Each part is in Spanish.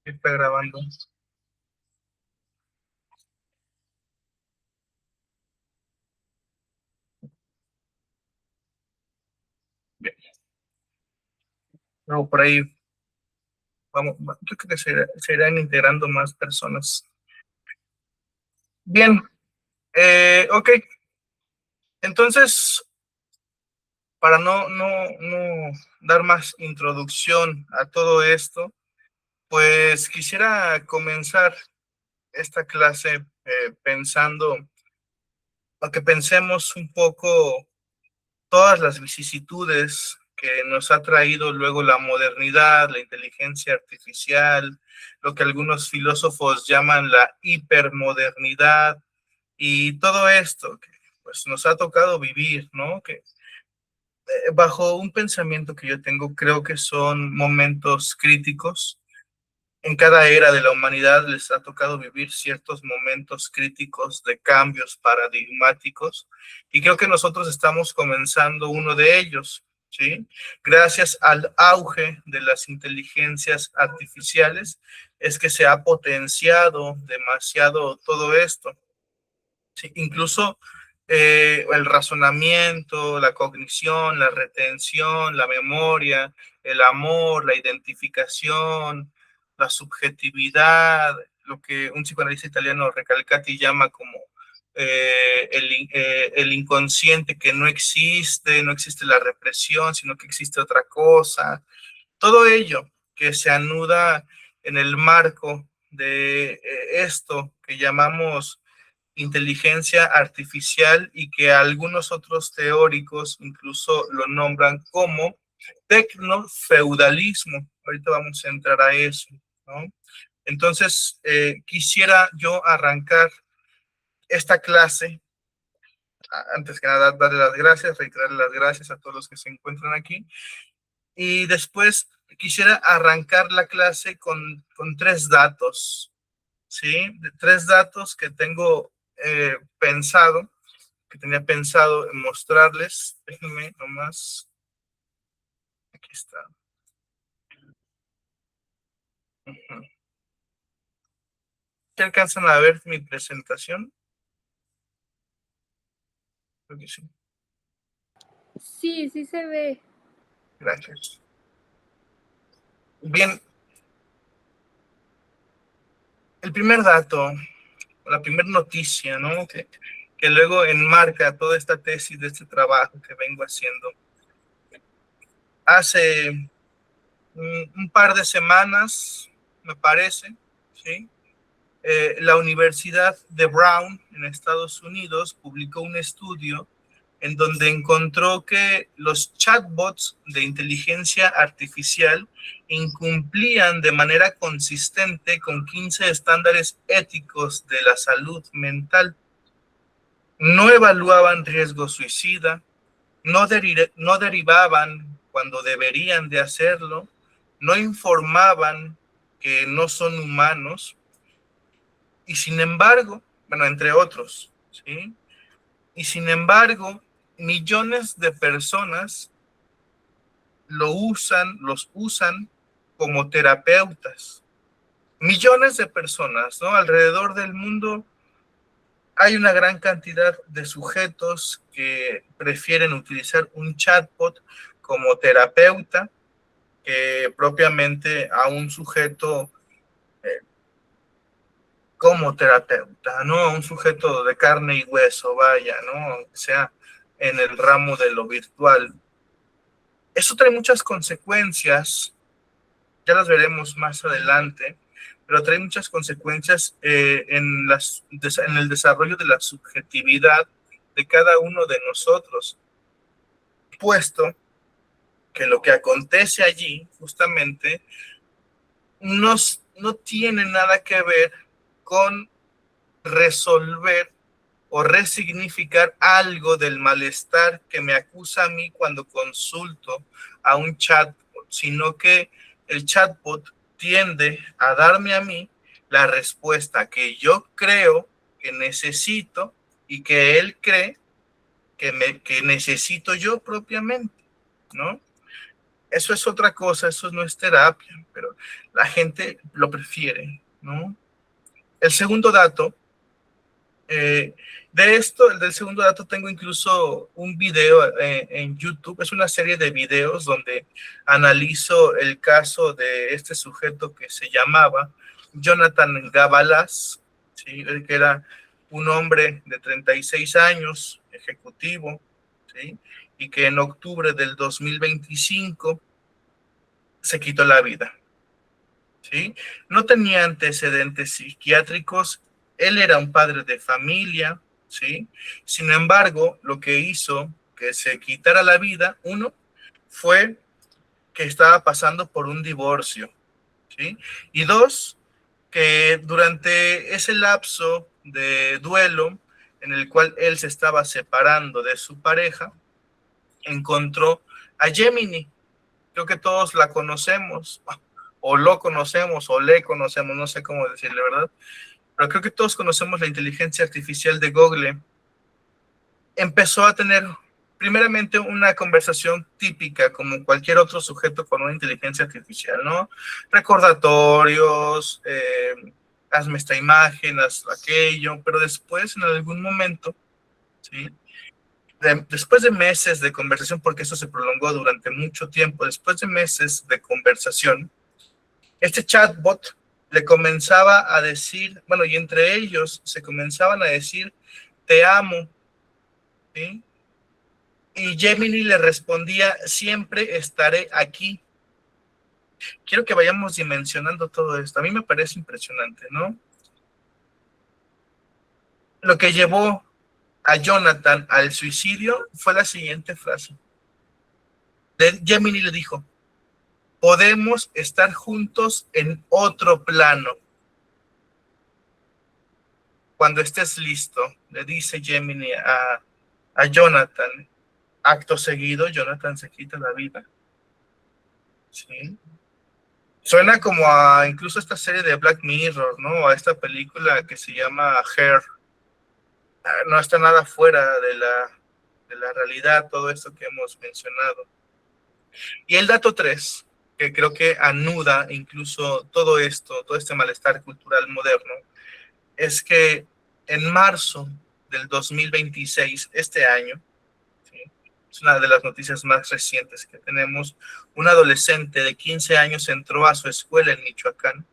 Está grabando. Bien. Luego por ahí vamos, yo creo que se irán integrando más personas. Bien, ok. Entonces, para no dar más introducción a todo esto, pues quisiera comenzar esta clase pensando, a que pensemos un poco todas las vicisitudes que nos ha traído luego la modernidad, la inteligencia artificial, lo que algunos filósofos llaman la hipermodernidad y todo esto que pues nos ha tocado vivir, ¿no? Que bajo un pensamiento que yo tengo, creo que son momentos críticos. En cada era de la humanidad les ha tocado vivir ciertos momentos críticos de cambios paradigmáticos y creo que nosotros estamos comenzando uno de ellos, ¿sí? Gracias al auge de las inteligencias artificiales es que se ha potenciado demasiado todo esto, ¿sí? Incluso el razonamiento, la cognición, la retención, la memoria, el amor, la identificación, la subjetividad, lo que un psicoanalista italiano Recalcati llama como el inconsciente que no existe, no existe la represión, sino que existe otra cosa. Todo ello que se anuda en el marco de esto que llamamos inteligencia artificial y que algunos otros teóricos incluso lo nombran como tecnofeudalismo. Ahorita vamos a entrar a eso, ¿no? Entonces, quisiera yo arrancar esta clase, antes que nada, darle las gracias, reiterarle las gracias a todos los que se encuentran aquí, y después quisiera arrancar la clase con tres datos, ¿sí? De tres datos que tengo pensado, que tenía pensado en mostrarles. Déjenme nomás. Aquí está. Uh-huh. ¿Qué alcanzan a ver mi presentación? Creo que sí. Sí, sí se ve. Gracias. Bien, el primer dato, la primera noticia, ¿no? Que luego enmarca toda esta tesis de este trabajo que vengo haciendo. Hace un par de semanas, me parece, ¿sí? La Universidad de Brown en Estados Unidos publicó un estudio en donde encontró que los chatbots de inteligencia artificial incumplían de manera consistente con 15 estándares éticos de la salud mental. No evaluaban riesgo suicida, no derivaban cuando deberían de hacerlo, no informaban que no son humanos y sin embargo, bueno, entre otros, ¿sí? Y sin embargo, millones de personas los usan como terapeutas. Millones de personas, ¿no? Alrededor del mundo hay una gran cantidad de sujetos que prefieren utilizar un chatbot como terapeuta que propiamente a un sujeto como terapeuta, ¿no? A un sujeto de carne y hueso, vaya, ¿no? O sea, en el ramo de lo virtual. Eso trae muchas consecuencias, ya las veremos más adelante, pero trae muchas consecuencias en el desarrollo de la subjetividad de cada uno de nosotros, puesto que lo que acontece allí justamente no tiene nada que ver con resolver o resignificar algo del malestar que me acusa a mí cuando consulto a un chatbot, sino que el chatbot tiende a darme a mí la respuesta que yo creo que necesito y que él cree que necesito yo propiamente, ¿no? Eso es otra cosa, eso no es terapia, pero la gente lo prefiere, ¿no? El segundo dato, de esto, del segundo dato, tengo incluso un video en YouTube, es una serie de videos donde analizo el caso de este sujeto que se llamaba Jonathan Gavalas, ¿sí? Que era un hombre de 36 años, ejecutivo, ¿sí? Y que en octubre del 2025 se quitó la vida, ¿sí? No tenía antecedentes psiquiátricos, él era un padre de familia, ¿sí? Sin embargo, lo que hizo que se quitara la vida, uno, fue que estaba pasando por un divorcio, ¿sí? Y dos, que durante ese lapso de duelo en el cual él se estaba separando de su pareja, encontró a Gemini. Creo que todos la conocemos, o lo conocemos, o le conocemos, no sé cómo decirle, ¿verdad? Pero creo que todos conocemos la inteligencia artificial de Google. Empezó a tener primeramente una conversación típica como cualquier otro sujeto con una inteligencia artificial, ¿no? Recordatorios, hazme esta imagen, haz aquello, pero después en algún momento, ¿sí? Después de meses de conversación, porque eso se prolongó durante mucho tiempo, después de meses de conversación, este chatbot le comenzaba a decir, bueno, y entre ellos se comenzaban a decir, te amo, ¿sí? Y Gemini le respondía, siempre estaré aquí. Quiero que vayamos dimensionando todo esto. A mí me parece impresionante, ¿no? Lo que llevó a Jonathan al suicidio fue la siguiente frase. Gemini le dijo, podemos estar juntos en otro plano. Cuando estés listo, le dice Gemini a Jonathan. Acto seguido, Jonathan se quita la vida. ¿Sí? Suena como a incluso esta serie de Black Mirror, ¿no? A esta película que se llama Her. No está nada fuera de la realidad, todo esto que hemos mencionado. Y el dato 3, que creo que anuda incluso todo esto, todo este malestar cultural moderno, es que en marzo del 2026, este año, ¿sí? Es una de las noticias más recientes que tenemos, un adolescente de 15 años entró a su escuela en Michoacán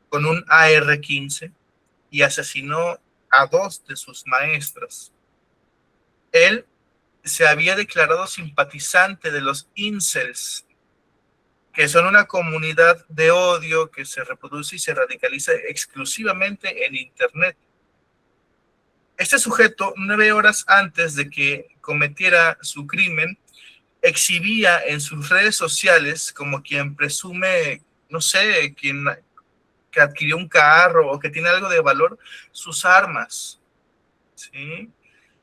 con un AR-15 y asesinó a dos de sus maestras. Él se había declarado simpatizante de los incels, que son una comunidad de odio que se reproduce y se radicaliza exclusivamente en Internet. Este sujeto, 9 horas antes de que cometiera su crimen, exhibía en sus redes sociales como quien presume, no sé, quien que adquirió un carro o que tiene algo de valor, sus armas, ¿sí?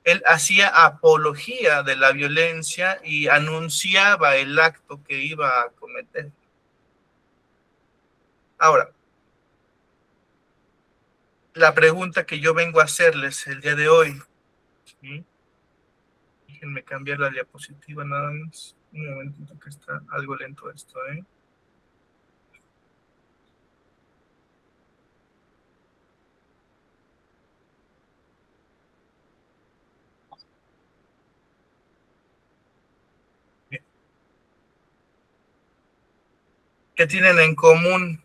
Él hacía apología de la violencia y anunciaba el acto que iba a cometer. Ahora, la pregunta que yo vengo a hacerles el día de hoy, ¿sí? Déjenme cambiar la diapositiva nada más. Un momentito que está algo lento esto, ¿eh? ¿Qué tienen en común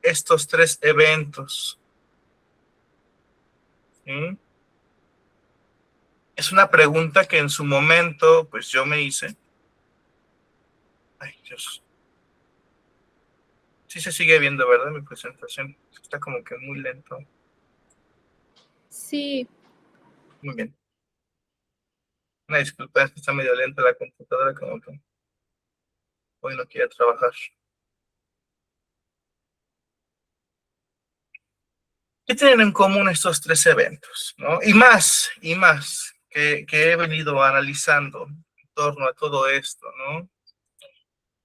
estos tres eventos? ¿Sí? Es una pregunta que en su momento, pues yo me hice. Ay, Dios. Sí se sigue viendo, ¿verdad? Mi presentación está como que muy lento. Sí. Muy bien. Una disculpa, es que está medio lenta la computadora, como que hoy no quiere trabajar. ¿Qué tienen en común estos tres eventos? ¿No? Y más, que he venido analizando en torno a todo esto, ¿no?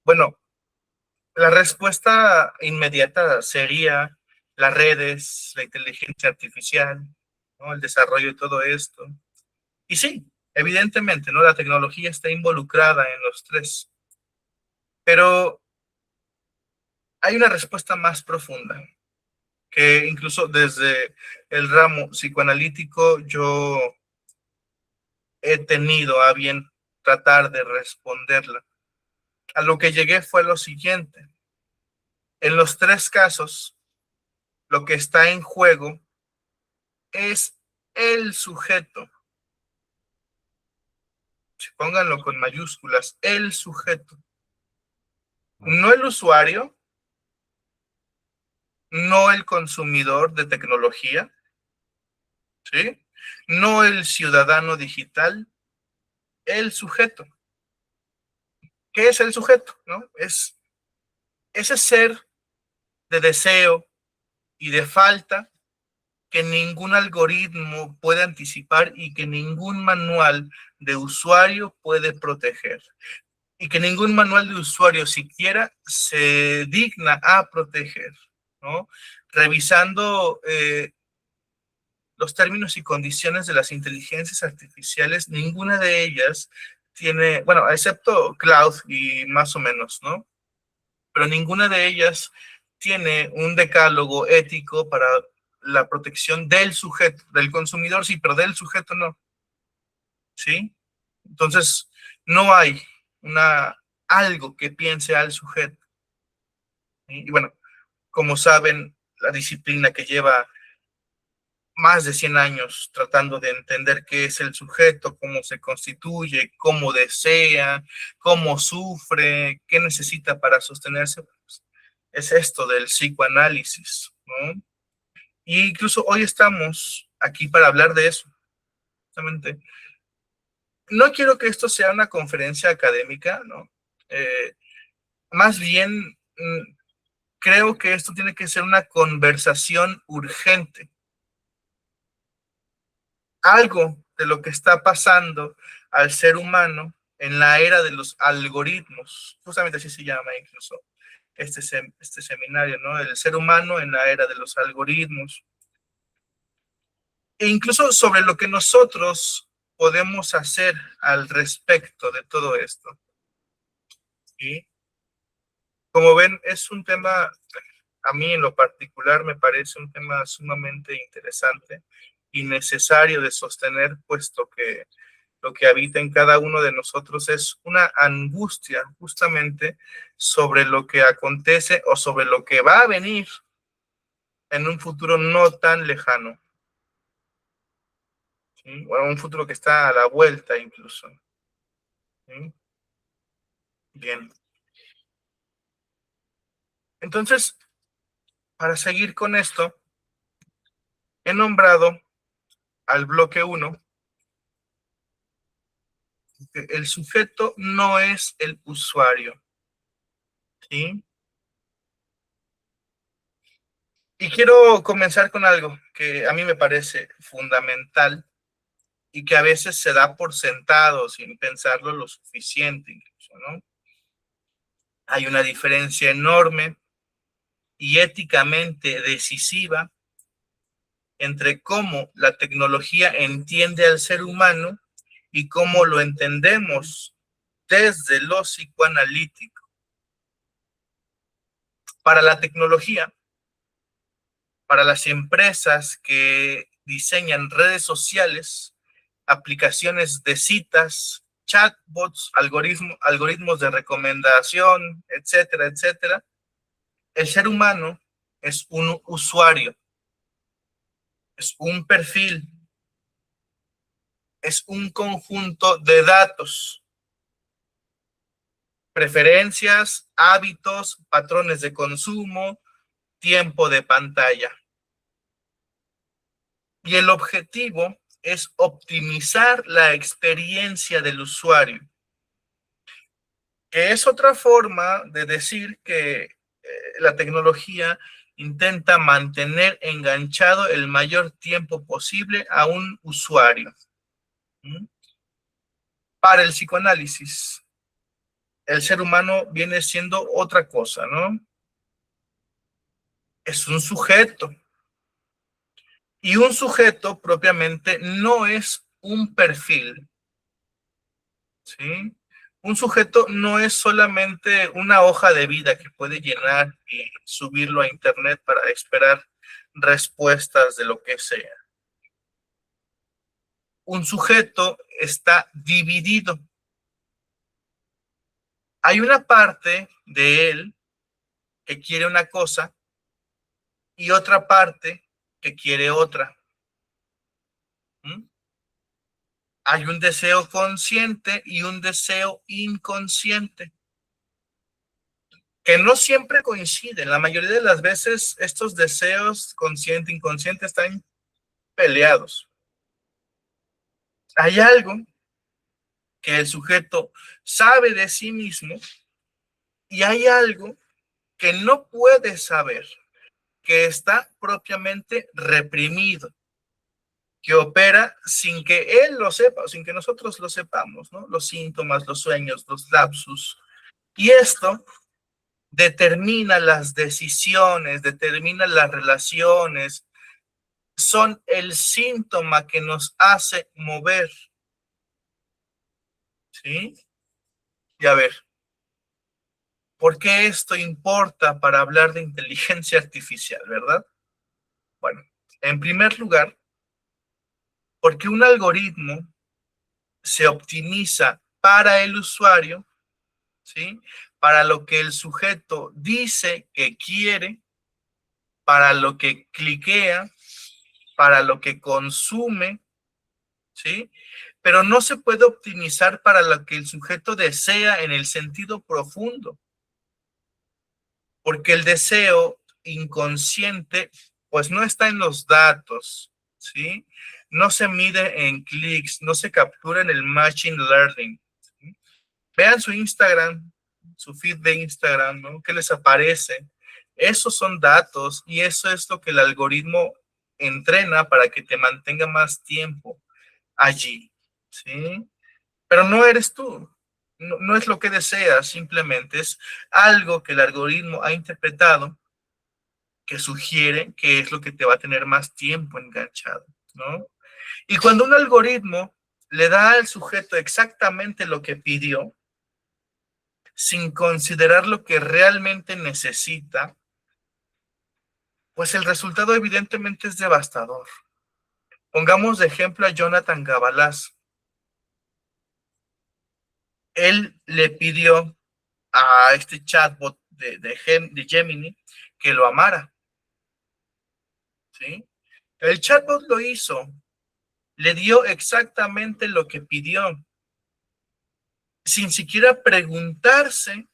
Bueno, la respuesta inmediata sería las redes, la inteligencia artificial, ¿no? El desarrollo de todo esto. Y sí, evidentemente, ¿no? La tecnología está involucrada en los tres. Pero hay una respuesta más profunda, que incluso desde el ramo psicoanalítico yo he tenido a bien tratar de responderla. A lo que llegué fue lo siguiente. En los tres casos, lo que está en juego es el sujeto. Pónganlo con mayúsculas, el sujeto. No el usuario, no el consumidor de tecnología, ¿sí? No el ciudadano digital, el sujeto. ¿Qué es el sujeto? ¿No? Es ese ser de deseo y de falta que ningún algoritmo puede anticipar y que ningún manual de usuario puede proteger. Y que ningún manual de usuario siquiera se digna a proteger, ¿no? Revisando los términos y condiciones de las inteligencias artificiales, ninguna de ellas tiene, bueno, excepto Cloud y más o menos, ¿no? Pero ninguna de ellas tiene un decálogo ético para la protección del sujeto, del consumidor sí, pero del sujeto no, ¿sí? Entonces, no hay algo que piense al sujeto. ¿Sí? Y bueno, como saben, la disciplina que lleva más de 100 años tratando de entender qué es el sujeto, cómo se constituye, cómo desea, cómo sufre, qué necesita para sostenerse, pues, es esto del psicoanálisis, ¿no? Y incluso hoy estamos aquí para hablar de eso, justamente. No quiero que esto sea una conferencia académica, ¿no? Más bien, creo que esto tiene que ser una conversación urgente. Algo de lo que está pasando al ser humano en la era de los algoritmos, justamente así se llama incluso este seminario, ¿no? El ser humano en la era de los algoritmos. E incluso sobre lo que nosotros podemos hacer al respecto de todo esto. ¿Sí? Como ven, es un tema, a mí en lo particular me parece un tema sumamente interesante y necesario de sostener, puesto que lo que habita en cada uno de nosotros es una angustia justamente sobre lo que acontece o sobre lo que va a venir en un futuro no tan lejano. ¿Sí? Bueno, un futuro que está a la vuelta incluso. ¿Sí? Bien. Entonces, para seguir con esto, he nombrado al bloque 1 que el sujeto no es el usuario. ¿Sí? Y quiero comenzar con algo que a mí me parece fundamental y que a veces se da por sentado sin pensarlo lo suficiente incluso, ¿no? Hay una diferencia enorme y éticamente decisiva entre cómo la tecnología entiende al ser humano y cómo lo entendemos desde lo psicoanalítico. Para la tecnología, para las empresas que diseñan redes sociales, aplicaciones de citas, chatbots, algoritmos de recomendación, etcétera, etcétera, el ser humano es un usuario, es un perfil, es un conjunto de datos, preferencias, hábitos, patrones de consumo, tiempo de pantalla. Y el objetivo es optimizar la experiencia del usuario, que es otra forma de decir que la tecnología intenta mantener enganchado el mayor tiempo posible a un usuario. ¿Mm? Para el psicoanálisis, el ser humano viene siendo otra cosa, ¿no? Es un sujeto. Y un sujeto propiamente no es un perfil, ¿sí? Un sujeto no es solamente una hoja de vida que puede llenar y subirlo a internet para esperar respuestas de lo que sea. Un sujeto está dividido. Hay una parte de él que quiere una cosa y otra parte que quiere otra. ¿Mm? Hay un deseo consciente y un deseo inconsciente, que no siempre coinciden. La mayoría de las veces estos deseos consciente e inconsciente están peleados. Hay algo que el sujeto sabe de sí mismo y hay algo que no puede saber, que está propiamente reprimido, que opera sin que él lo sepa, sin que nosotros lo sepamos, ¿no? Los síntomas, los sueños, los lapsus. Y esto determina las decisiones, determina las relaciones, son el síntoma que nos hace mover, ¿sí? Y a ver, ¿por qué esto importa para hablar de inteligencia artificial, verdad? Bueno, en primer lugar, porque un algoritmo se optimiza para el usuario, ¿sí? Para lo que el sujeto dice que quiere, para lo que cliquea, para lo que consume, ¿sí? Pero no se puede optimizar para lo que el sujeto desea en el sentido profundo, porque el deseo inconsciente, pues no está en los datos, ¿sí? No se mide en clics, no se captura en el machine learning, ¿sí? Vean su Instagram, su feed de Instagram, ¿no? ¿Qué les aparece? Esos son datos y eso es lo que el algoritmo entrena para que te mantenga más tiempo allí, ¿sí? Pero no eres tú, no es lo que deseas, simplemente es algo que el algoritmo ha interpretado que sugiere que es lo que te va a tener más tiempo enganchado, ¿no? Y cuando un algoritmo le da al sujeto exactamente lo que pidió, sin considerar lo que realmente necesita, pues el resultado evidentemente es devastador. Pongamos de ejemplo a Jonathan Gabalaz. Él le pidió a este chatbot de Gemini que lo amara, ¿sí? El chatbot lo hizo, le dio exactamente lo que pidió, sin siquiera preguntarse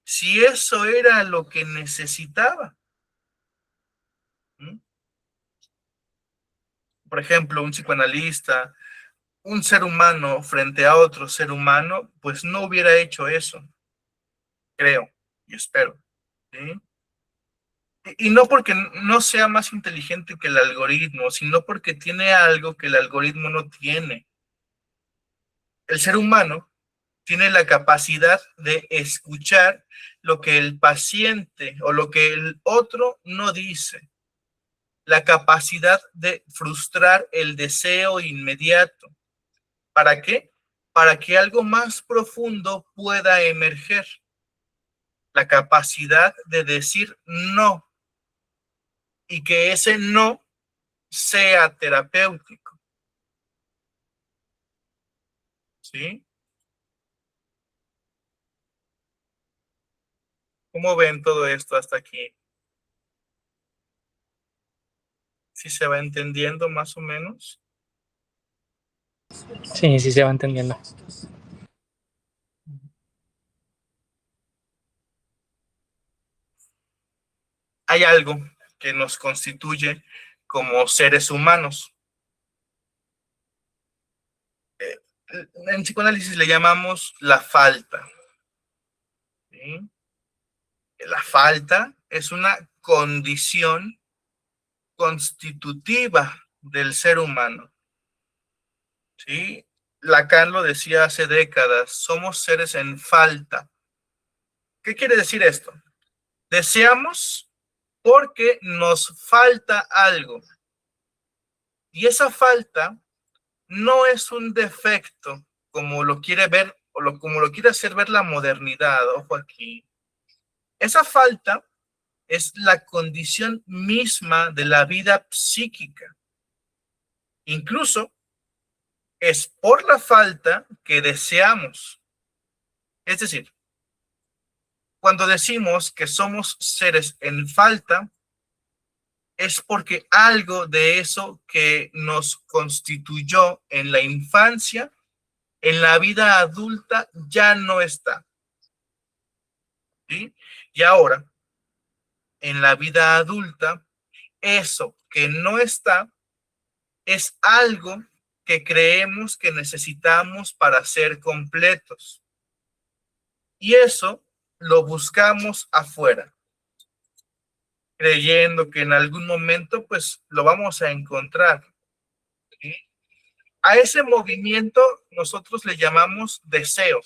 si eso era lo que necesitaba. ¿Mm? Por ejemplo, un psicoanalista, un ser humano frente a otro ser humano, pues no hubiera hecho eso, creo y espero, ¿sí? Y no porque no sea más inteligente que el algoritmo, sino porque tiene algo que el algoritmo no tiene. El ser humano tiene la capacidad de escuchar lo que el paciente o lo que el otro no dice, la capacidad de frustrar el deseo inmediato. ¿Para qué? Para que algo más profundo pueda emerger. La capacidad de decir no y que ese no sea terapéutico. ¿Sí? ¿Cómo ven todo esto hasta aquí? ¿Sí se va entendiendo más o menos? Sí, sí se va entendiendo. Hay algo que nos constituye como seres humanos. En psicoanálisis le llamamos la falta, ¿sí? La falta es una condición constitutiva del ser humano, ¿sí? Lacan lo decía hace décadas, somos seres en falta. ¿Qué quiere decir esto? Deseamos porque nos falta algo. Y esa falta no es un defecto, como lo quiere ver como lo quiere hacer ver la modernidad, ojo aquí, esa falta es la condición misma de la vida psíquica. Incluso es por la falta que deseamos. Es decir, cuando decimos que somos seres en falta, es porque algo de eso que nos constituyó en la infancia, en la vida adulta, ya no está. ¿Sí? Y ahora, en la vida adulta, eso que no está es algo que creemos que necesitamos para ser completos. Y eso lo buscamos afuera, creyendo que en algún momento pues lo vamos a encontrar. ¿Sí? A ese movimiento nosotros le llamamos deseo.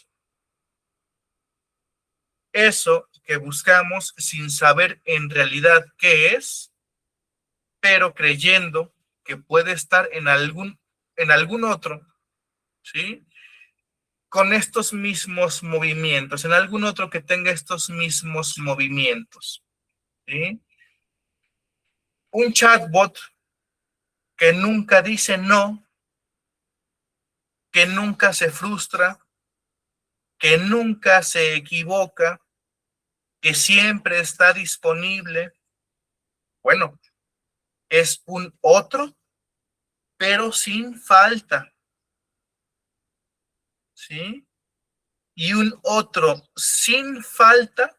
Eso que buscamos sin saber en realidad qué es, pero creyendo que puede estar en algún otro, ¿sí? Con estos mismos movimientos, en algún otro que tenga estos mismos movimientos, ¿sí? Un chatbot que nunca dice no, que nunca se frustra, que nunca se equivoca, que siempre está disponible. Bueno, es un otro, pero sin falta, ¿sí? Y un otro sin falta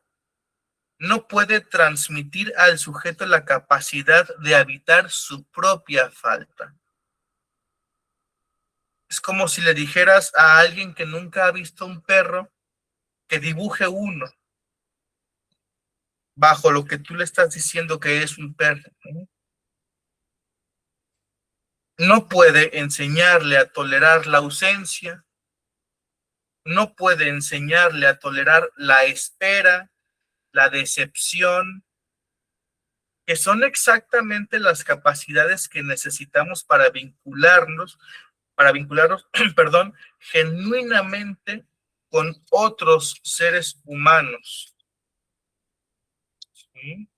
no puede transmitir al sujeto la capacidad de habitar su propia falta. Es como si le dijeras a alguien que nunca ha visto un perro que dibuje uno bajo lo que tú le estás diciendo que es un perro. No puede enseñarle a tolerar la ausencia, no puede enseñarle a tolerar la espera, la decepción, que son exactamente las capacidades que necesitamos para vincularnos, perdón, genuinamente con otros seres humanos. ¿Sí?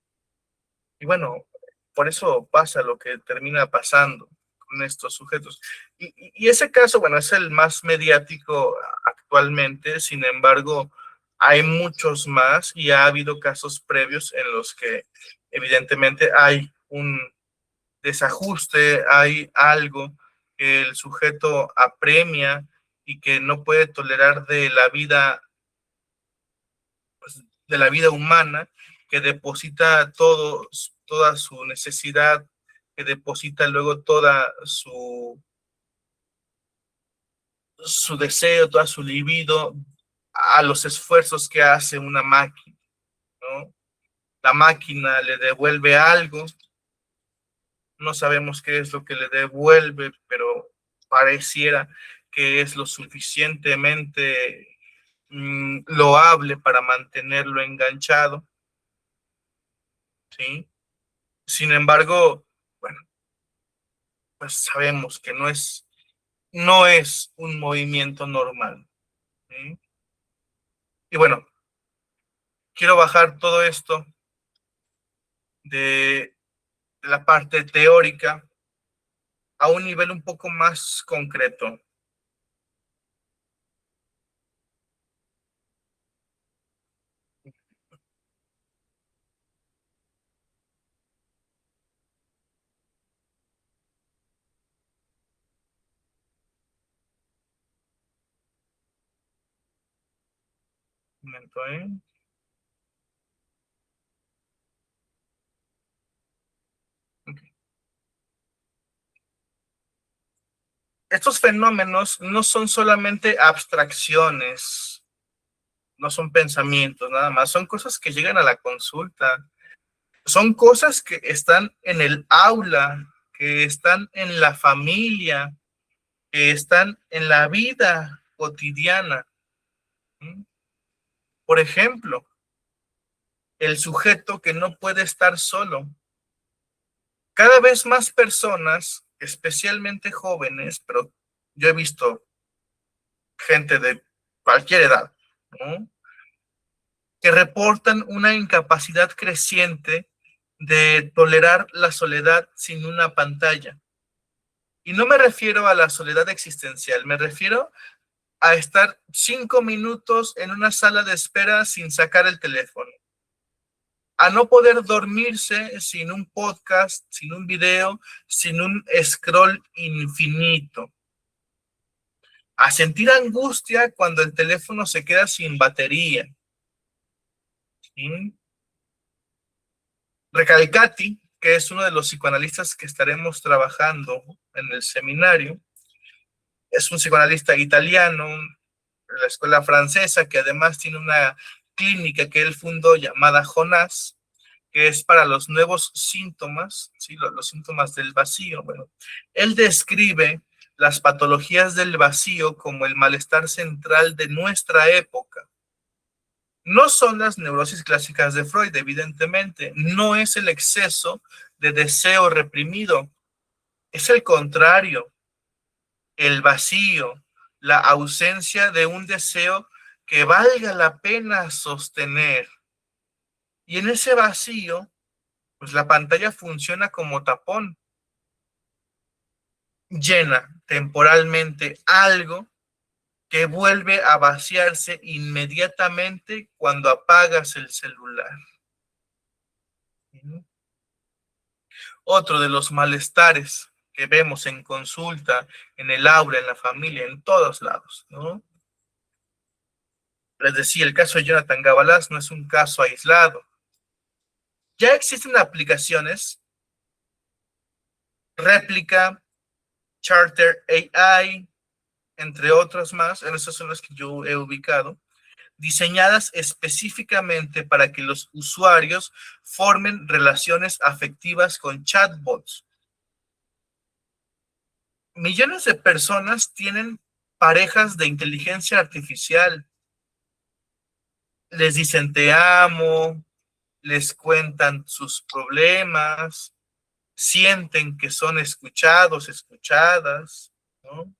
Y bueno, por eso pasa lo que termina pasando con estos sujetos. Y ese caso, bueno, es el más mediático actualmente, sin embargo, hay muchos más y ha habido casos previos en los que evidentemente hay un desajuste, hay algo que el sujeto apremia y que no puede tolerar de la vida, pues, de la vida humana, que deposita toda su necesidad, que deposita luego toda su deseo, toda su libido a los esfuerzos que hace una máquina, ¿no? La máquina le devuelve algo, no sabemos qué es lo que le devuelve, pero pareciera que es lo suficientemente loable para mantenerlo enganchado, ¿sí? Sin embargo, bueno, pues sabemos que no es un movimiento normal, ¿sí? Y bueno, quiero bajar todo esto de la parte teórica a un nivel un poco más concreto. Un momento, ¿eh? Okay. Estos fenómenos no son solamente abstracciones, no son pensamientos nada más, son cosas que llegan a la consulta, son cosas que están en el aula, que están en la familia, que están en la vida cotidiana. ¿Sí? Por ejemplo, el sujeto que no puede estar solo. Cada vez más personas, especialmente jóvenes, pero yo he visto gente de cualquier edad, ¿no? Que reportan una incapacidad creciente de tolerar la soledad sin una pantalla. Y no me refiero a la soledad existencial, me refiero a estar 5 minutos en una sala de espera sin sacar el teléfono, a no poder dormirse sin un podcast, sin un video, sin un scroll infinito, a sentir angustia cuando el teléfono se queda sin batería. ¿Sí? Recalcati, que es uno de los psicoanalistas que estaremos trabajando en el seminario, es un psicoanalista italiano de la escuela francesa que además tiene una clínica que él fundó llamada Jonás, que es para los nuevos síntomas, ¿sí? Los síntomas del vacío. Bueno, él describe las patologías del vacío como el malestar central de nuestra época. No son las neurosis clásicas de Freud, evidentemente. No es el exceso de deseo reprimido. Es el contrario. El vacío, la ausencia de un deseo que valga la pena sostener. Y en ese vacío, pues la pantalla funciona como tapón. Llena temporalmente algo que vuelve a vaciarse inmediatamente cuando apagas el celular. Otro de los malestares que vemos en consulta, en el aula, en la familia, en todos lados, ¿no? Les decía, el caso de Jonathan Gabalás no es un caso aislado. Ya existen aplicaciones, Réplica, Charter AI, entre otras más, en esas son las que yo he ubicado, diseñadas específicamente para que los usuarios formen relaciones afectivas con chatbots. Millones de personas tienen parejas de inteligencia artificial. Les dicen te amo, les cuentan sus problemas, sienten que son escuchados, escuchadas, ¿no?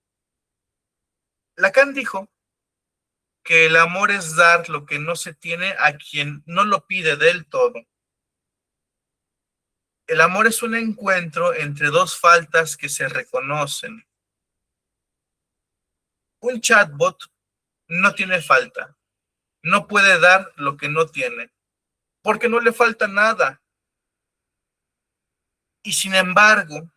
Lacan dijo que el amor es dar lo que no se tiene a quien no lo pide del todo. El amor es un encuentro entre dos faltas que se reconocen. Un chatbot no tiene falta, no puede dar lo que no tiene, porque no le falta nada. Y sin embargo,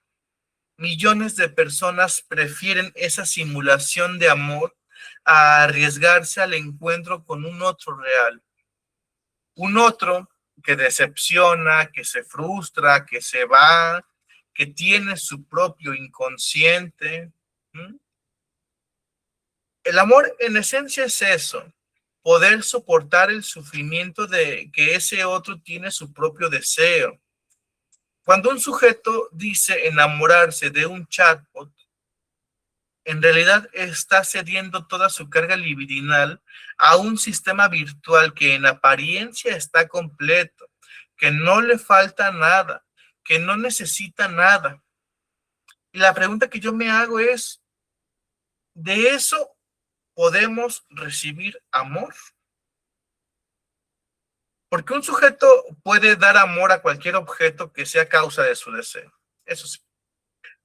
millones de personas prefieren esa simulación de amor a arriesgarse al encuentro con un otro real. Un otro que decepciona, que se frustra, que se va, que tiene su propio inconsciente. ¿Mm? El amor en esencia es eso, poder soportar el sufrimiento de que ese otro tiene su propio deseo. Cuando un sujeto dice enamorarse de un chatbot, en realidad está cediendo toda su carga libidinal a un sistema virtual que en apariencia está completo, que no le falta nada, que no necesita nada. Y la pregunta que yo me hago es, ¿de eso podemos recibir amor? Porque un sujeto puede dar amor a cualquier objeto que sea causa de su deseo. Eso sí.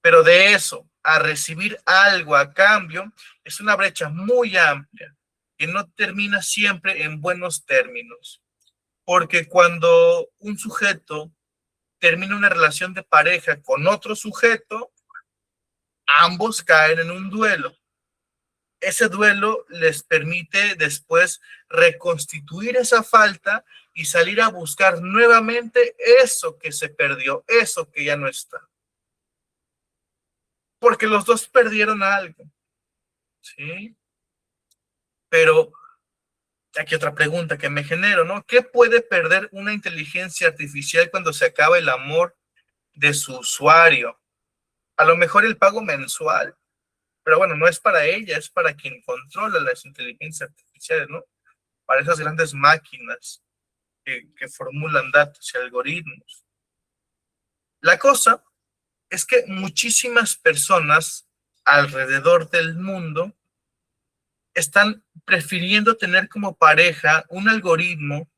Pero de eso a recibir algo a cambio es una brecha muy amplia que no termina siempre en buenos términos. Porque cuando un sujeto termina una relación de pareja con otro sujeto, ambos caen en un duelo. Ese duelo les permite después reconstituir esa falta y salir a buscar nuevamente eso que se perdió, eso que ya no está. Porque los dos perdieron algo, ¿sí? Pero aquí otra pregunta que me genero, ¿no? ¿Qué puede perder una inteligencia artificial cuando se acaba el amor de su usuario? A lo mejor el pago mensual, pero bueno, no es para ella, es para quien controla las inteligencias artificiales, ¿no? Para esas grandes máquinas que formulan datos y algoritmos. La cosa es que muchísimas personas alrededor del mundo están prefiriendo tener como pareja un algoritmo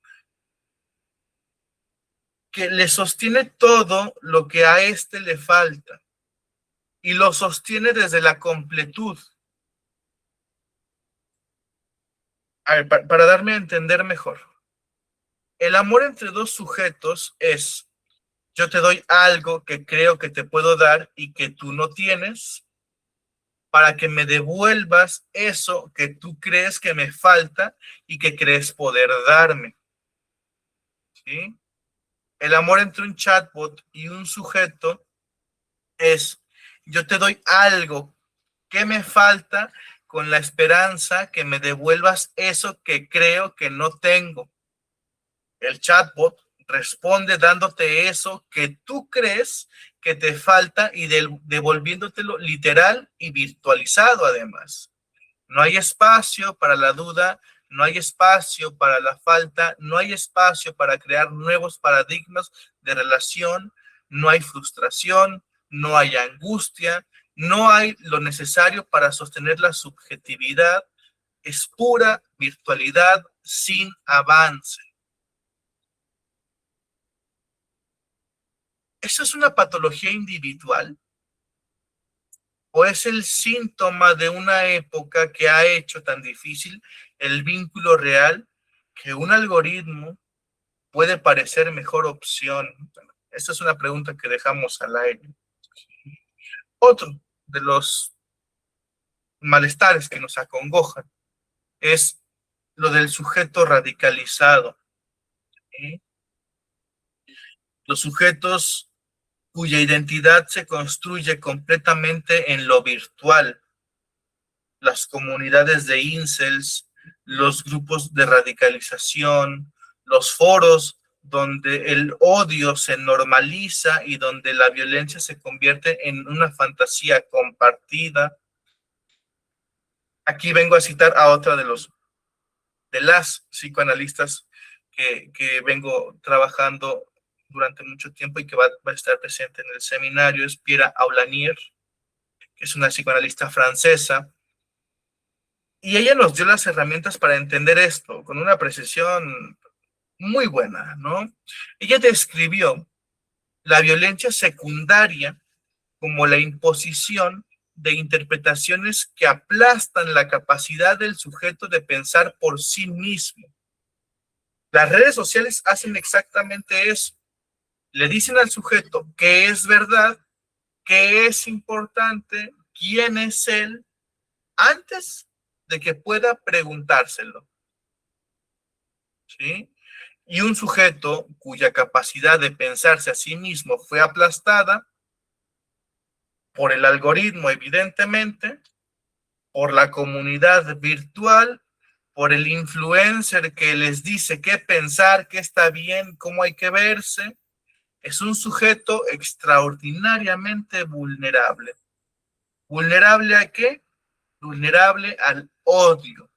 que le sostiene todo lo que a este le falta y lo sostiene desde la completud. A ver, para darme a entender mejor, el amor entre dos sujetos es: yo te doy algo que creo que te puedo dar y que tú no tienes, para que me devuelvas eso que tú crees que me falta y que crees poder darme. ¿Sí? El amor entre un chatbot y un sujeto es: yo te doy algo que me falta con la esperanza que me devuelvas eso que creo que no tengo. El chatbot responde dándote eso que tú crees que te falta y devolviéndotelo literal y virtualizado además. No hay espacio para la duda, no hay espacio para la falta, no hay espacio para crear nuevos paradigmas de relación, no hay frustración, no hay angustia, no hay lo necesario para sostener la subjetividad. Es pura virtualidad sin avance. ¿Eso es una patología individual o es el síntoma de una época que ha hecho tan difícil el vínculo real que un algoritmo puede parecer mejor opción? Bueno, esta es una pregunta que dejamos al aire. Otro de los malestares que nos acongojan es lo del sujeto radicalizado. ¿Sí? Los sujetos cuya identidad se construye completamente en lo virtual, las comunidades de incels, los grupos de radicalización, los foros donde el odio se normaliza y donde la violencia se convierte en una fantasía compartida. Aquí vengo a citar a otra de las psicoanalistas que vengo trabajando durante mucho tiempo y que va a estar presente en el seminario. Es Piera Aulanier, que es una psicoanalista francesa. Y ella nos dio las herramientas para entender esto con una precisión muy buena, ¿no? Ella describió la violencia secundaria como la imposición de interpretaciones que aplastan la capacidad del sujeto de pensar por sí mismo. Las redes sociales hacen exactamente eso. Le dicen al sujeto qué es verdad, qué es importante, quién es él, antes de que pueda preguntárselo. ¿Sí? Y un sujeto cuya capacidad de pensarse a sí mismo fue aplastada por el algoritmo, evidentemente, por la comunidad virtual, por el influencer que les dice qué pensar, qué está bien, cómo hay que verse, es un sujeto extraordinariamente vulnerable. ¿Vulnerable a qué? Vulnerable al odio,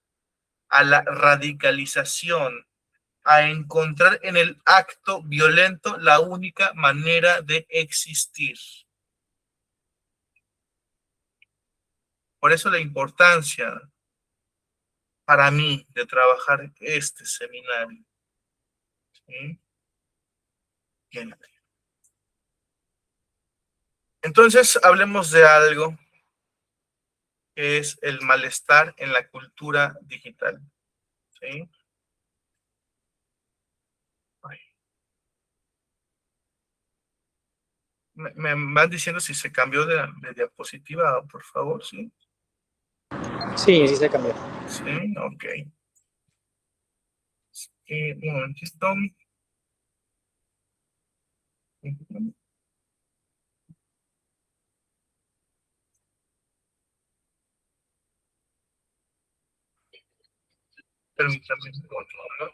a la radicalización, a encontrar en el acto violento la única manera de existir. Por eso la importancia para mí de trabajar este seminario. ¿Sí? Bien. Entonces, hablemos de algo que es el malestar en la cultura digital. ¿Sí? Me van diciendo si se cambió de diapositiva, por favor, ¿sí? Sí, sí se cambió. Sí, ok. Un momentito. Permítame controlar.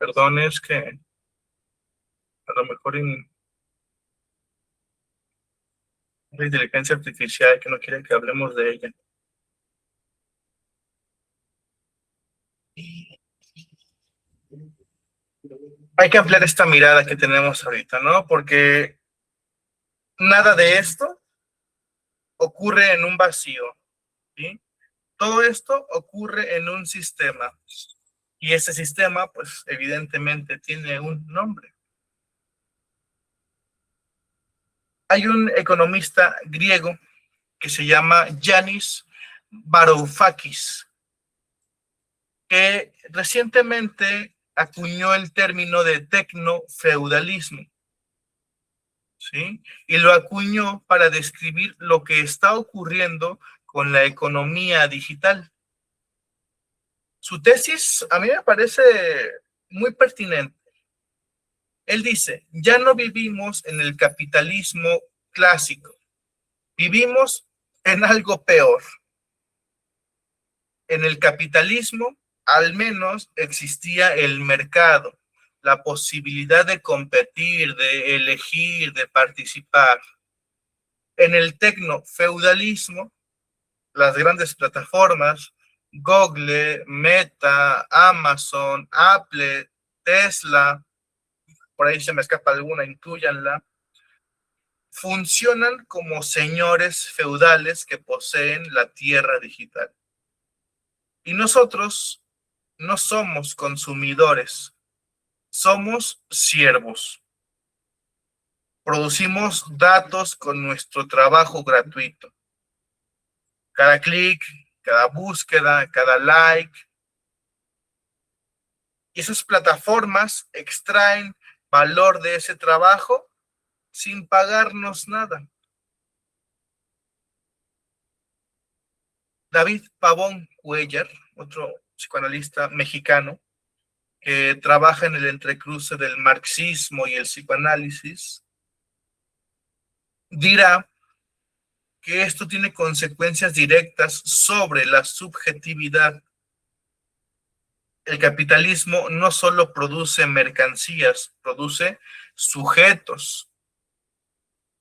Perdón, es que a lo mejor la inteligencia artificial que no quiere que hablemos de ella. Hay que ampliar esta mirada que tenemos ahorita, ¿no? Porque nada de esto ocurre en un vacío, ¿sí? Todo esto ocurre en un sistema. Y ese sistema, pues, evidentemente tiene un nombre. Hay un economista griego que se llama Yanis Varoufakis, que recientemente acuñó el término de tecnofeudalismo, ¿sí? Y lo acuñó para describir lo que está ocurriendo con la economía digital. Su tesis a mí me parece muy pertinente. Él dice, ya no vivimos en el capitalismo clásico, vivimos en algo peor. En el capitalismo, al menos, existía el mercado, la posibilidad de competir, de elegir, de participar. En el tecnofeudalismo, las grandes plataformas, Google, Meta, Amazon, Apple, Tesla, por ahí se me escapa alguna, incluyanla, funcionan como señores feudales que poseen la tierra digital. Y nosotros no somos consumidores, somos siervos. Producimos datos con nuestro trabajo gratuito. Cada clic, cada búsqueda, cada like. Y esas plataformas extraen valor de ese trabajo sin pagarnos nada. David Pavón Cuellar, otro psicoanalista mexicano, que trabaja en el entrecruce del marxismo y el psicoanálisis, dirá que esto tiene consecuencias directas sobre la subjetividad. El capitalismo no solo produce mercancías, produce sujetos.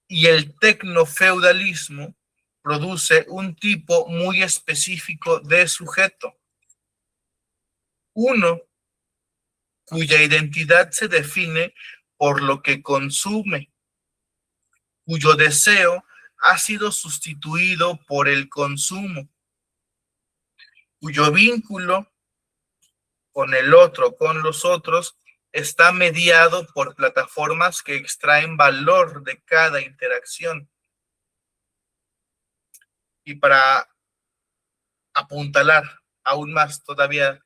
Y el tecnofeudalismo produce un tipo muy específico de sujeto. Uno cuya identidad se define por lo que consume, cuyo deseo ha sido sustituido por el consumo, cuyo vínculo con el otro, con los otros, está mediado por plataformas que extraen valor de cada interacción. Y para apuntalar aún más todavía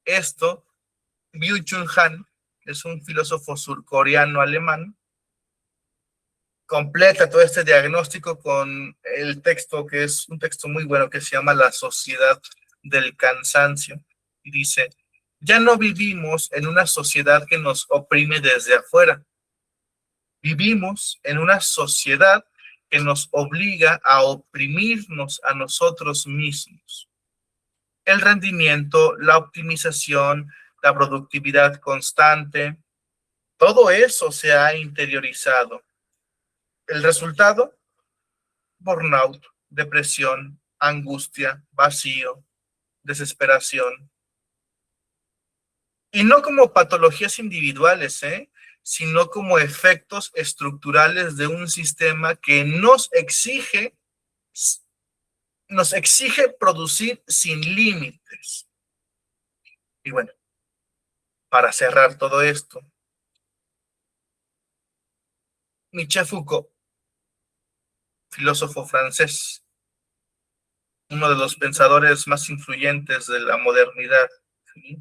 esto, Byung-Chul Han es un filósofo surcoreano alemán, completa todo este diagnóstico con el texto, que es un texto muy bueno, que se llama La sociedad del cansancio, y dice, ya no vivimos en una sociedad que nos oprime desde afuera, vivimos en una sociedad que nos obliga a oprimirnos a nosotros mismos. El rendimiento, la optimización, la productividad constante, todo eso se ha interiorizado. El resultado, burnout, depresión, angustia, vacío, desesperación. Y no como patologías individuales, sino como efectos estructurales de un sistema que nos exige producir sin límites. Y bueno, para cerrar todo esto, Michel Foucault, filósofo francés, uno de los pensadores más influyentes de la modernidad, ¿sí?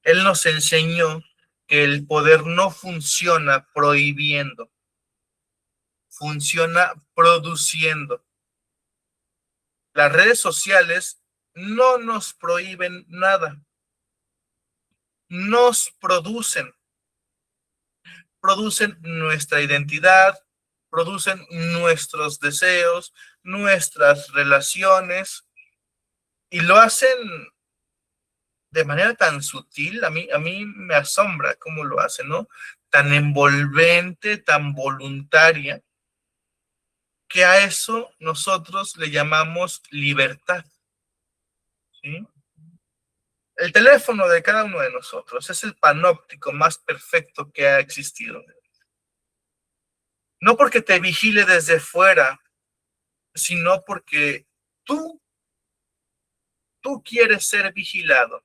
Él nos enseñó que el poder no funciona prohibiendo, funciona produciendo. Las redes sociales no nos prohíben nada, nos producen nuestra identidad, producen nuestros deseos, nuestras relaciones, y lo hacen de manera tan sutil, a mí me asombra cómo lo hace, ¿no? Tan envolvente, tan voluntaria, que a eso nosotros le llamamos libertad, ¿sí? El teléfono de cada uno de nosotros es el panóptico más perfecto que ha existido. No porque te vigile desde fuera, sino porque tú quieres ser vigilado.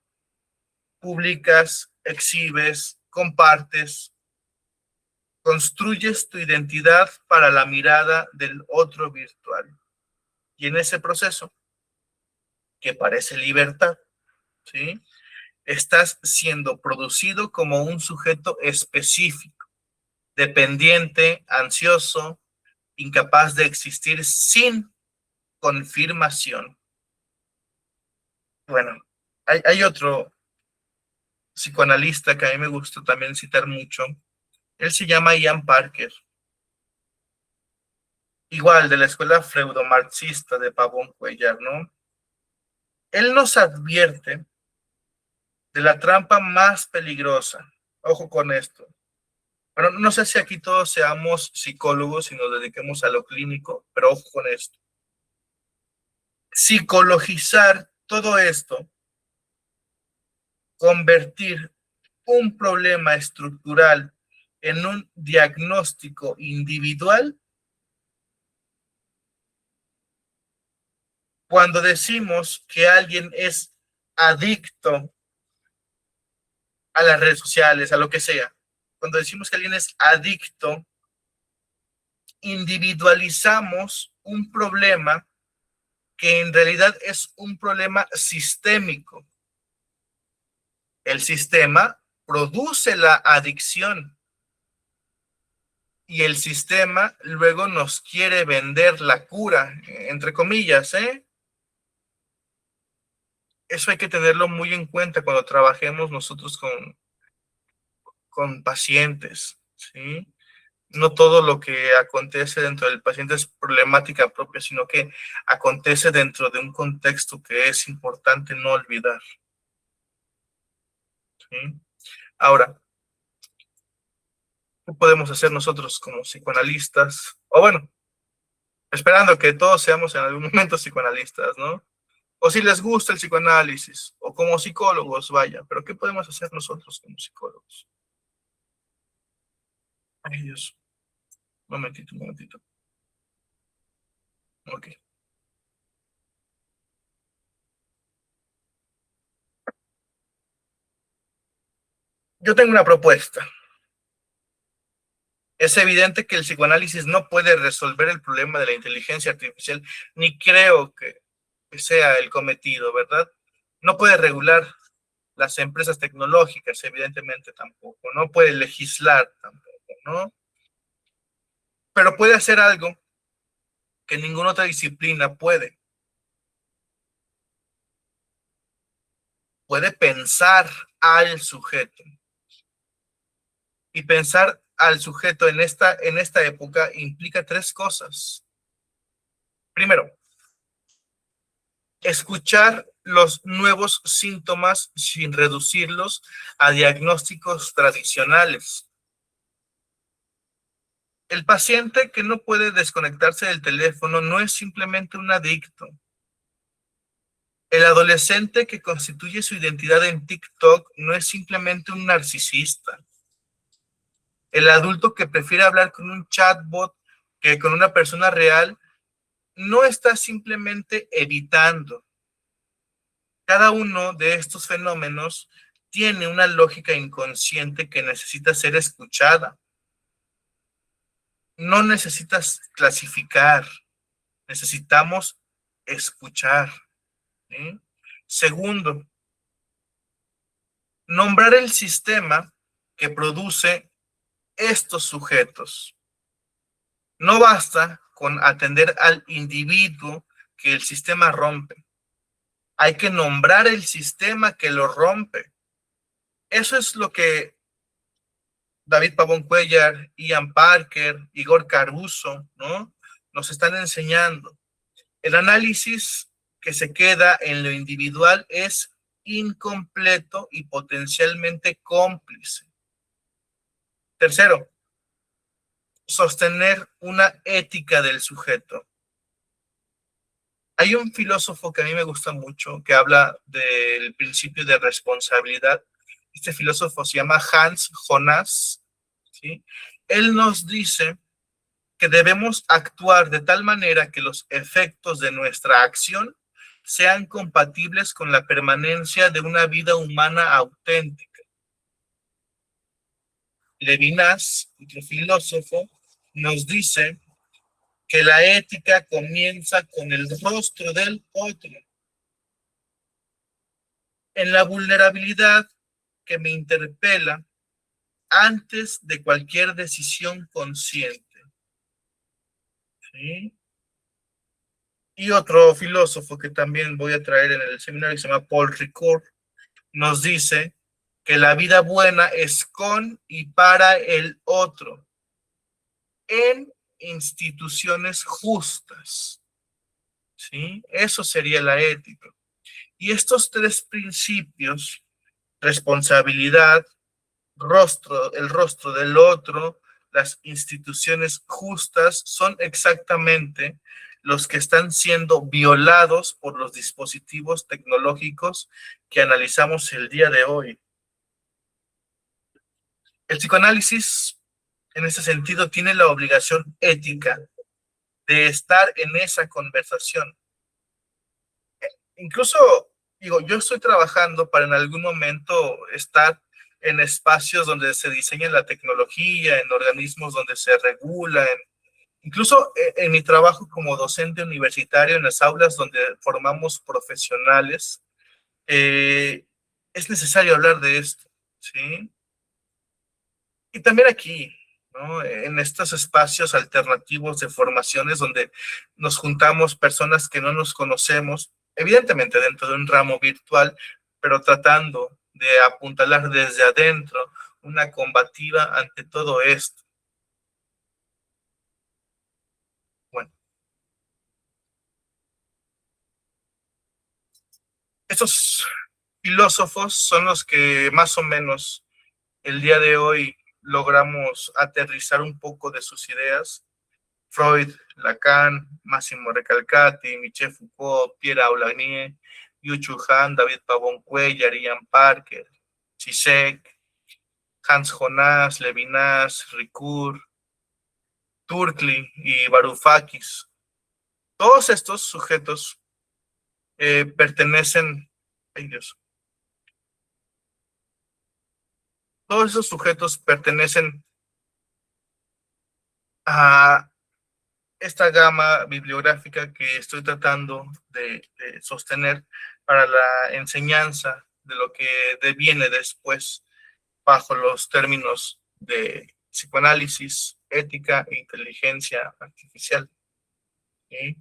Publicas, exhibes, compartes, construyes tu identidad para la mirada del otro virtual. Y en ese proceso, que parece libertad, ¿sí?, estás siendo producido como un sujeto específico, dependiente, ansioso, incapaz de existir sin confirmación. Bueno, hay otro psicoanalista que a mí me gusta también citar mucho. Él se llama Ian Parker. Igual, de la escuela freudomarxista de Pavón Cuellar, ¿no? Él nos advierte de la trampa más peligrosa. Ojo con esto. Pero no sé si aquí todos seamos psicólogos y nos dediquemos a lo clínico, pero ojo con esto. Psicologizar todo esto, convertir un problema estructural en un diagnóstico individual. Cuando decimos que alguien es adicto a las redes sociales, a lo que sea, cuando decimos que alguien es adicto, individualizamos un problema que en realidad es un problema sistémico. El sistema produce la adicción y el sistema luego nos quiere vender la cura, entre comillas, ¿eh? Eso hay que tenerlo muy en cuenta cuando trabajemos nosotros con pacientes, ¿sí? No todo lo que acontece dentro del paciente es problemática propia, sino que acontece dentro de un contexto que es importante no olvidar, ¿sí? Ahora, ¿qué podemos hacer nosotros como psicoanalistas? O bueno, esperando que todos seamos en algún momento psicoanalistas, ¿no? O si les gusta el psicoanálisis, o como psicólogos, vaya, pero ¿qué podemos hacer nosotros como psicólogos? Ay, Dios, un momentito, un momentito. Ok. Yo tengo una propuesta. Es evidente que el psicoanálisis no puede resolver el problema de la inteligencia artificial, ni creo que sea el cometido, ¿verdad? No puede regular las empresas tecnológicas, evidentemente tampoco. No puede legislar tampoco, ¿no? Pero puede hacer algo que ninguna otra disciplina puede. Puede pensar al sujeto. Y pensar al sujeto en esta época implica tres cosas. Primero, escuchar los nuevos síntomas sin reducirlos a diagnósticos tradicionales. El paciente que no puede desconectarse del teléfono no es simplemente un adicto. El adolescente que constituye su identidad en TikTok no es simplemente un narcisista. El adulto que prefiere hablar con un chatbot que con una persona real no está simplemente evitando. Cada uno de estos fenómenos tiene una lógica inconsciente que necesita ser escuchada. No necesitas clasificar, necesitamos escuchar, ¿sí? Segundo, nombrar el sistema que produce estos sujetos. No basta con atender al individuo que el sistema rompe. Hay que nombrar el sistema que lo rompe. Eso es lo que David Pavón Cuellar, Ian Parker, Igor Caruso, ¿no?, nos están enseñando. El análisis que se queda en lo individual es incompleto y potencialmente cómplice. Tercero, sostener una ética del sujeto. Hay un filósofo que a mí me gusta mucho que habla del principio de responsabilidad. Este filósofo se llama Hans Jonas, ¿sí? Él nos dice que debemos actuar de tal manera que los efectos de nuestra acción sean compatibles con la permanencia de una vida humana auténtica. Levinas, otro filósofo, nos dice que la ética comienza con el rostro del otro, en la vulnerabilidad que me interpela antes de cualquier decisión consciente. ¿Sí? Y otro filósofo que también voy a traer en el seminario, que se llama Paul Ricoeur, nos dice que la vida buena es con y para el otro, en instituciones justas. ¿Sí? Eso sería la ética. Y estos tres principios, responsabilidad, el rostro del otro, las instituciones justas, son exactamente los que están siendo violados por los dispositivos tecnológicos que analizamos el día de hoy. El psicoanálisis, en ese sentido, tiene la obligación ética de estar en esa conversación. Incluso, digo, yo estoy trabajando para en algún momento estar en espacios donde se diseña la tecnología, en organismos donde se regula, incluso en mi trabajo como docente universitario, en las aulas donde formamos profesionales, es necesario hablar de esto, ¿sí? Y también aquí, ¿no? En estos espacios alternativos de formaciones donde nos juntamos personas que no nos conocemos, evidentemente dentro de un ramo virtual, pero tratando de apuntalar desde adentro una combativa ante todo esto. Bueno, estos filósofos son los que más o menos el día de hoy logramos aterrizar un poco de sus ideas. Freud, Lacan, Massimo Recalcati, Michel Foucault, Pierre Aulagnier, Yu-Chu Han, David Pavón Cuellar, Ian Parker, Zizek, Hans Jonas, Levinas, Ricoeur, Turkli y Varoufakis. Todos estos sujetos pertenecen, ay Dios, todos esos sujetos pertenecen a esta gama bibliográfica que estoy tratando de sostener para la enseñanza de lo que deviene después bajo los términos de psicoanálisis, ética e inteligencia artificial. ¿Sí?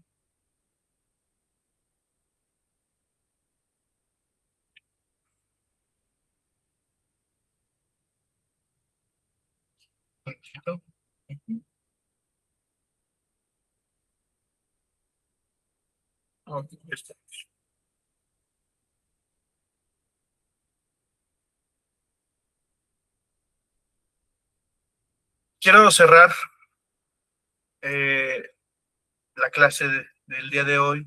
Quiero cerrar eh, la clase del día de hoy,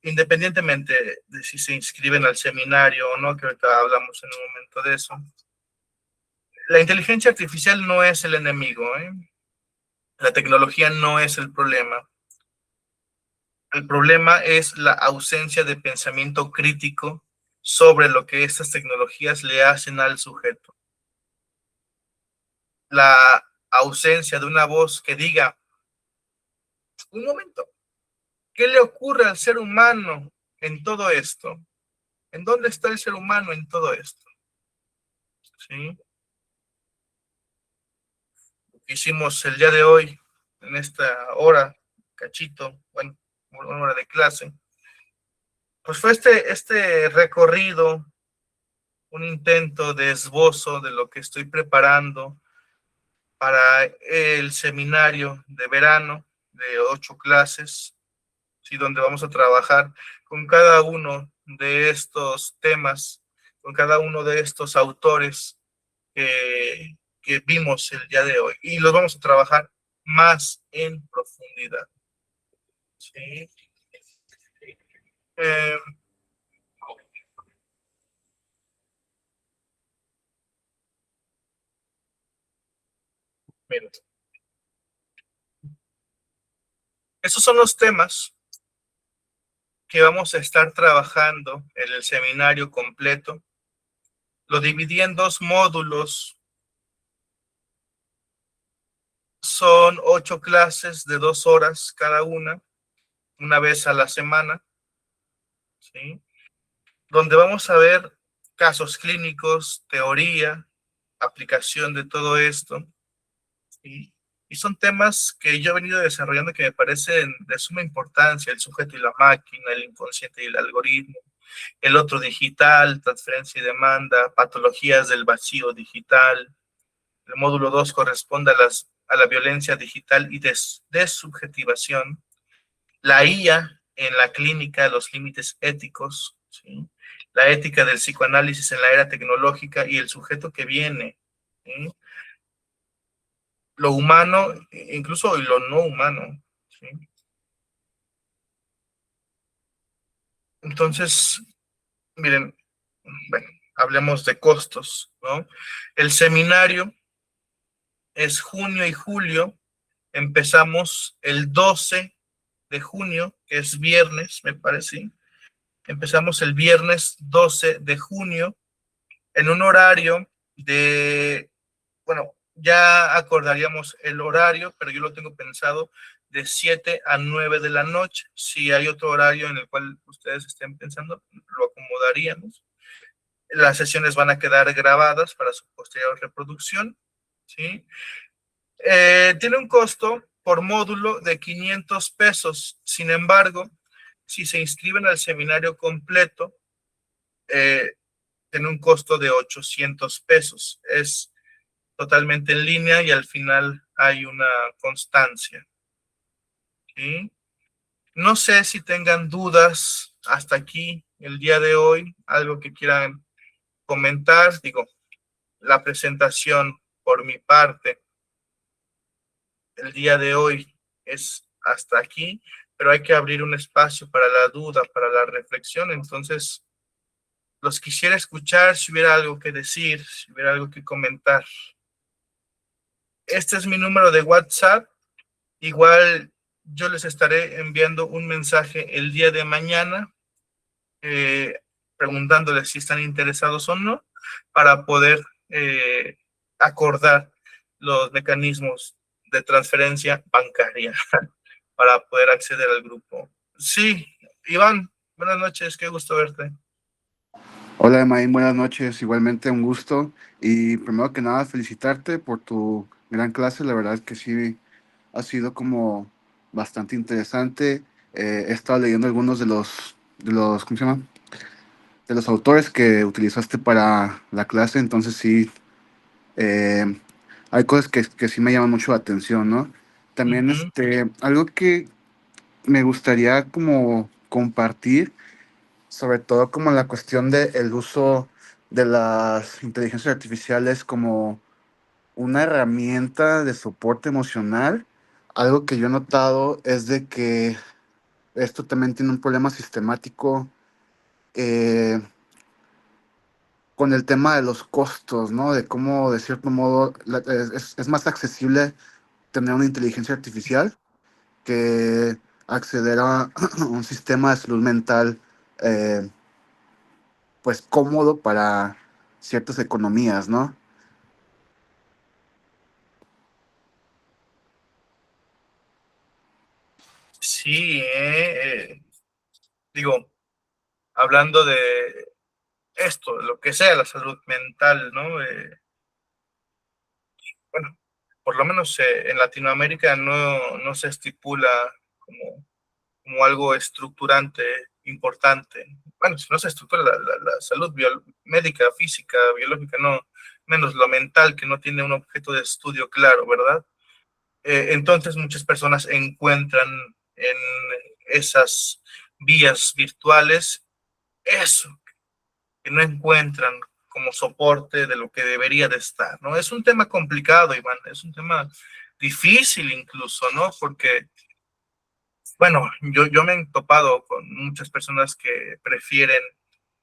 independientemente de si se inscriben al seminario o no, que ahorita hablamos en un momento de eso. La inteligencia artificial no es el enemigo, ¿eh? La tecnología no es el problema. El problema es la ausencia de pensamiento crítico sobre lo que estas tecnologías le hacen al sujeto. La ausencia de una voz que diga, un momento, ¿qué le ocurre al ser humano en todo esto? ¿En dónde está el ser humano en todo esto? ¿Sí? Lo que hicimos el día de hoy, en esta hora, cachito, bueno, una hora de clase, pues fue este recorrido, un intento de esbozo de lo que estoy preparando para el seminario de verano de 8 clases, ¿sí? Donde vamos a trabajar con cada uno de estos temas, con cada uno de estos autores que vimos el día de hoy. Y los vamos a trabajar más en profundidad. ¿Sí? Eh, miren, esos son los temas que vamos a estar trabajando en el seminario completo. Lo dividí en 2 módulos. Son 8 clases de 2 horas cada una vez a la semana, ¿sí? Donde vamos a ver casos clínicos, teoría, aplicación de todo esto, ¿sí? Y son temas que yo he venido desarrollando que me parecen de suma importancia: el sujeto y la máquina, el inconsciente y el algoritmo, el otro digital, transferencia y demanda, patologías del vacío digital. El módulo 2 corresponde a la violencia digital y desubjetivación, la IA en la clínica, los límites éticos, ¿sí? La ética del psicoanálisis en la era tecnológica y el sujeto que viene, ¿sí? Lo humano, incluso lo no humano, ¿sí? Entonces, miren, bueno, hablemos de costos, ¿no? El seminario es junio y julio. Empezamos el 12 de junio, que es viernes, me parece. Empezamos el viernes 12 de junio en un horario de, bueno, ya acordaríamos el horario, pero yo lo tengo pensado de 7 a 9 de la noche. Si hay otro horario en el cual ustedes estén pensando, lo acomodaríamos. Las sesiones van a quedar grabadas para su posterior reproducción, ¿sí? Tiene un costo por módulo de 500 pesos. Sin embargo, si se inscriben al seminario completo, tiene un costo de 800 pesos. Es totalmente en línea y al final hay una constancia, ¿sí? No sé si tengan dudas hasta aquí el día de hoy, algo que quieran comentar. Digo, la presentación por mi parte el día de hoy es hasta aquí, pero hay que abrir un espacio para la duda, para la reflexión. Entonces, los quisiera escuchar si hubiera algo que decir, si hubiera algo que comentar. Este es mi número de WhatsApp. Igual yo les estaré enviando un mensaje el día de mañana, preguntándoles si están interesados o no, para poder acordar los mecanismos de transferencia bancaria para poder acceder al grupo. Sí, Iván, buenas noches, qué gusto verte. Hola, Emaín, buenas noches. Igualmente un gusto. Y primero que nada, felicitarte por tu gran clase. La verdad es que sí ha sido como bastante interesante. He estado leyendo algunos de los, ¿cómo se llama? De los autores que utilizaste para la clase. Entonces sí, eh, hay cosas que sí me llaman mucho la atención, ¿no? También algo que me gustaría como compartir, sobre todo como la cuestión del uso de las inteligencias artificiales como una herramienta de soporte emocional. Algo que yo he notado es de que esto también tiene un problema sistemático, eh, con el tema de los costos, ¿no? De cómo, de cierto modo, es más accesible tener una inteligencia artificial que acceder a un sistema de salud mental, eh, pues cómodo para ciertas economías, ¿no? Sí, digo, hablando de esto, lo que sea la salud mental, ¿no? Bueno, por lo menos en Latinoamérica no se estipula como, como algo estructurante, importante. Bueno, si no se estructura la salud médica, física, biológica, no, menos lo mental, que no tiene un objeto de estudio claro, ¿verdad? Entonces muchas personas encuentran en esas vías virtuales eso que no encuentran como soporte de lo que debería de estar, ¿no? Es un tema complicado, Iván, es un tema difícil incluso, ¿no? Porque, bueno, yo me he topado con muchas personas que prefieren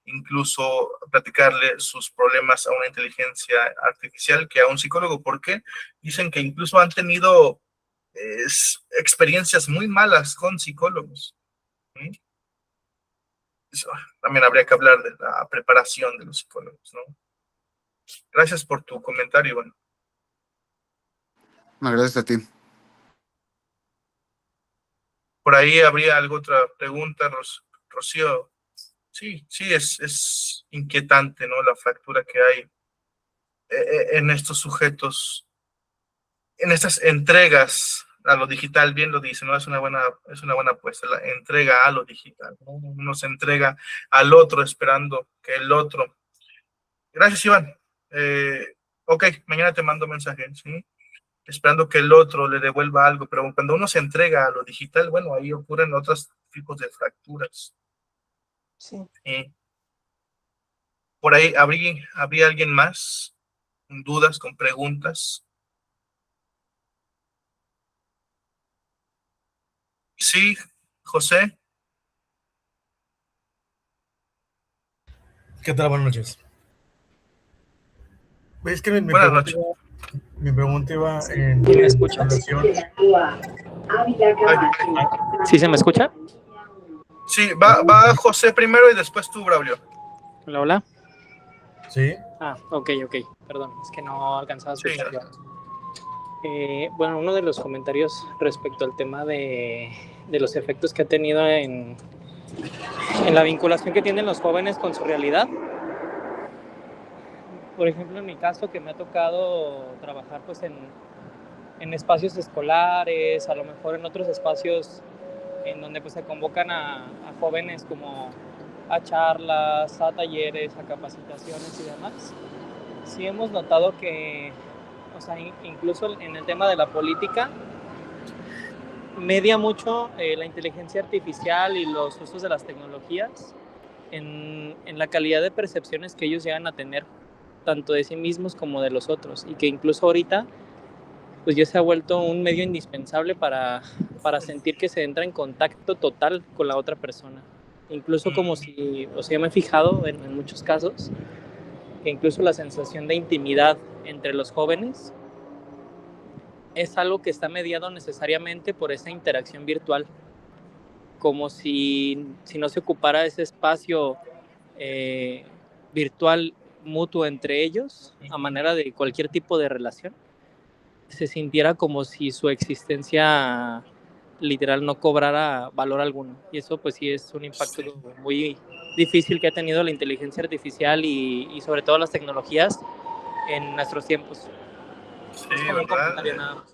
incluso platicarle sus problemas a una inteligencia artificial que a un psicólogo. ¿Por qué? Dicen que incluso han tenido experiencias muy malas con psicólogos. ¿Sí? Eso, también habría que hablar de la preparación de los psicólogos, ¿no? Gracias por tu comentario, Iván. No, gracias a ti. Por ahí habría alguna otra pregunta, Rocío. Sí, es inquietante, ¿no? La fractura que hay en estos sujetos, en estas entregas a lo digital, bien lo dice, ¿no? Es una buena apuesta, la entrega a lo digital, ¿no? Uno se entrega al otro esperando que el otro. Gracias, Iván. Ok, mañana te mando mensaje, ¿sí? Esperando que el otro le devuelva algo, pero cuando uno se entrega a lo digital, bueno, ahí ocurren otros tipos de fracturas. Sí. Por ahí habría alguien más con dudas, con preguntas. Sí, José. ¿Qué tal? Buenas noches. Es que Buenas noches. Mi pregunta iba en ¿Me escuchas? relación. ¿Sí se me escucha? Sí, va José primero y después tú, Braulio. Hola, hola. Sí. Ok. Perdón, es que no alcanzaba a Sí. escuchar yo. Bueno, uno de los comentarios respecto al tema de los efectos que ha tenido en la vinculación que tienen los jóvenes con su realidad. Por ejemplo, en mi caso, que me ha tocado trabajar pues en espacios escolares, a lo mejor en otros espacios en donde pues se convocan a jóvenes como a charlas, a talleres, a capacitaciones y demás. Sí hemos notado que, o sea, incluso en el tema de la política, media mucho la inteligencia artificial y los usos de las tecnologías en la calidad de percepciones que ellos llegan a tener, tanto de sí mismos como de los otros, y que incluso ahorita pues ya se ha vuelto un medio indispensable para sentir que se entra en contacto total con la otra persona. Incluso como si, o sea, me he fijado en muchos casos, que incluso la sensación de intimidad entre los jóvenes es algo que está mediado necesariamente por esa interacción virtual, como si no se ocupara ese espacio virtual mutuo entre ellos, a manera de cualquier tipo de relación, se sintiera como si su existencia literal no cobrara valor alguno. Y eso pues sí es un impacto muy difícil que ha tenido la inteligencia artificial y sobre todo las tecnologías en nuestros tiempos. Sí, es como un comentario nada más.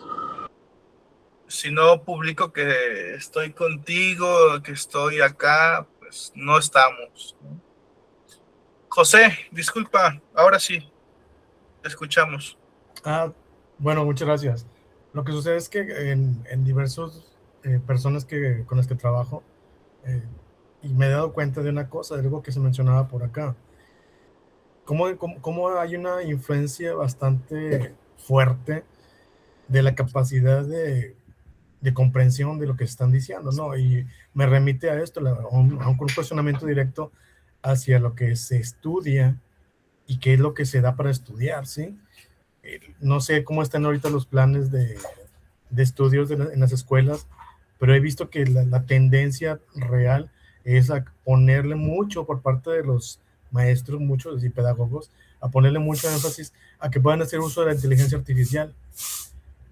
Si no publico que estoy contigo, que estoy acá, pues no estamos, ¿no? José, disculpa, ahora sí, te escuchamos. Bueno, muchas gracias. Lo que sucede es que en diversos personas con las que trabajo, y me he dado cuenta de una cosa, de algo que se mencionaba por acá. Cómo hay una influencia bastante fuerte de la capacidad de comprensión de lo que están diciendo, ¿no? Y me remite a esto, a un cuestionamiento directo hacia lo que se estudia y qué es lo que se da para estudiar, ¿sí? No sé cómo están ahorita los planes de estudios en las escuelas, pero he visto que la tendencia real es a ponerle mucho por parte de los maestros, muchos y pedagogos, a ponerle mucho énfasis a que puedan hacer uso de la inteligencia artificial,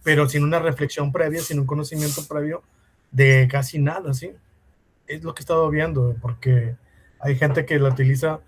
pero sin una reflexión previa, sin un conocimiento previo de casi nada, ¿sí? Es lo que he estado viendo, porque hay gente que la utiliza